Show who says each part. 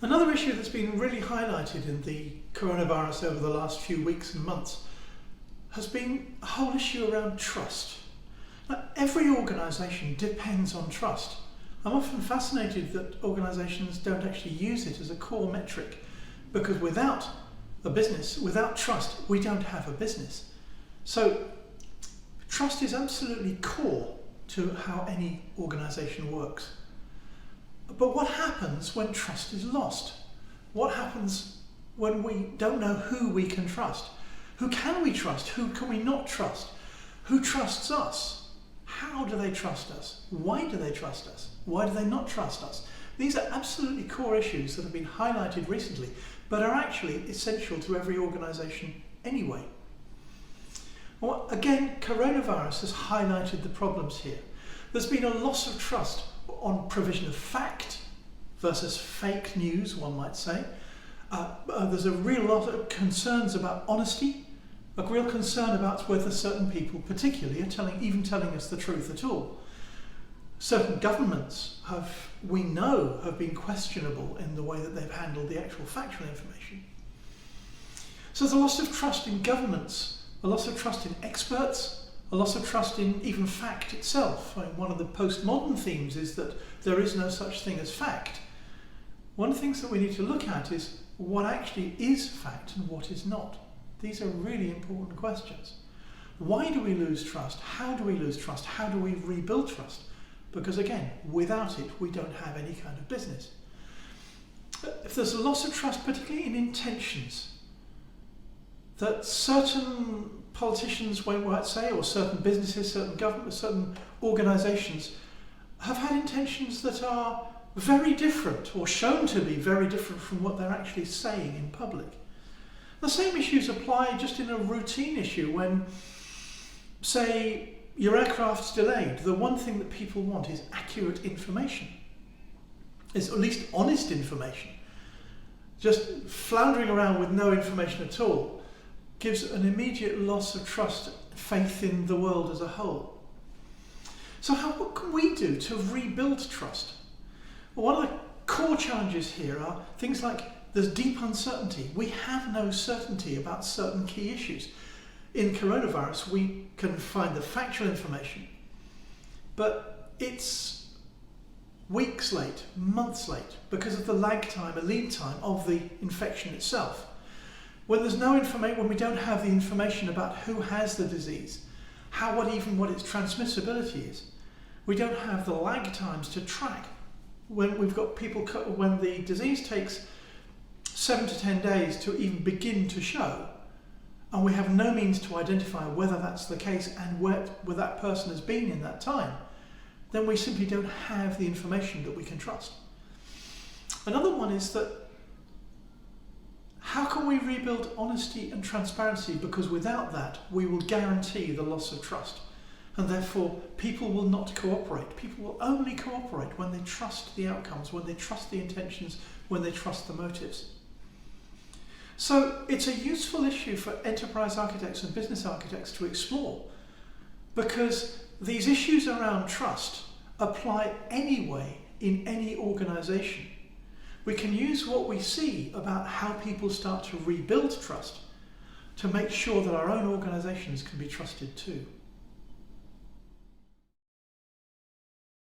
Speaker 1: Another issue that's been really highlighted in the coronavirus over the last few weeks and months has been a whole issue around trust. Now, every organisation depends on trust. I'm often fascinated that organisations don't actually use it as a core metric, because without a business, without trust, we don't have a business. So trust is absolutely core to how any organisation works. But what happens when trust is lost? What happens when we don't know who we can trust? Who can we trust? Who can we not trust? Who trusts us? How do they trust us? Why do they trust us? Why do they not trust us? These are absolutely core issues that have been highlighted recently, but are actually essential to every organisation anyway. Well, again, coronavirus has highlighted the problems here. There's been a loss of trust on provision of fact versus fake news, one might say. There's a real lot of concerns about honesty, a real concern about whether certain people particularly are even telling us the truth at all. Certain governments have been questionable in the way that they've handled the actual factual information. So there's a loss of trust in governments, a loss of trust in experts, a loss of trust in even fact itself. I mean, one of the postmodern themes is that there is no such thing as fact. One of the things that we need to look at is what actually is fact and what is not. These are really important questions. Why do we lose trust? How do we lose trust? How do we rebuild trust? Because again, without it, we don't have any kind of business. If there's a loss of trust, particularly in intentions, that certain politicians, we might say, or certain businesses, certain governments, certain organisations have had intentions that are very different or shown to be very different from what they're actually saying in public. The same issues apply just in a routine issue when, say, your aircraft's delayed. The one thing that people want is accurate information, is at least honest information. Just floundering around with no information at all gives an immediate loss of trust, faith in the world as a whole. So what can we do to rebuild trust? Well, one of the core challenges here are things like there's deep uncertainty. We have no certainty about certain key issues. In coronavirus, we can find the factual information, but it's weeks late, months late, because of the lag time, a lead time of the infection itself. When there's no information, when we don't have the information about who has the disease, what its transmissibility is, we don't have the lag times to track. When we've got when the disease takes 7 to 10 days to even begin to show, and we have no means to identify whether that's the case and where that person has been in that time, then we simply don't have the information that we can trust. Another one is that how can we rebuild honesty and transparency? Because without that, we will guarantee the loss of trust. And therefore, people will not cooperate. People will only cooperate when they trust the outcomes, when they trust the intentions, when they trust the motives. So it's a useful issue for enterprise architects and business architects to explore, because these issues around trust apply anyway in any organisation. We can use what we see about how people start to rebuild trust to make sure that our own organisations can be trusted too.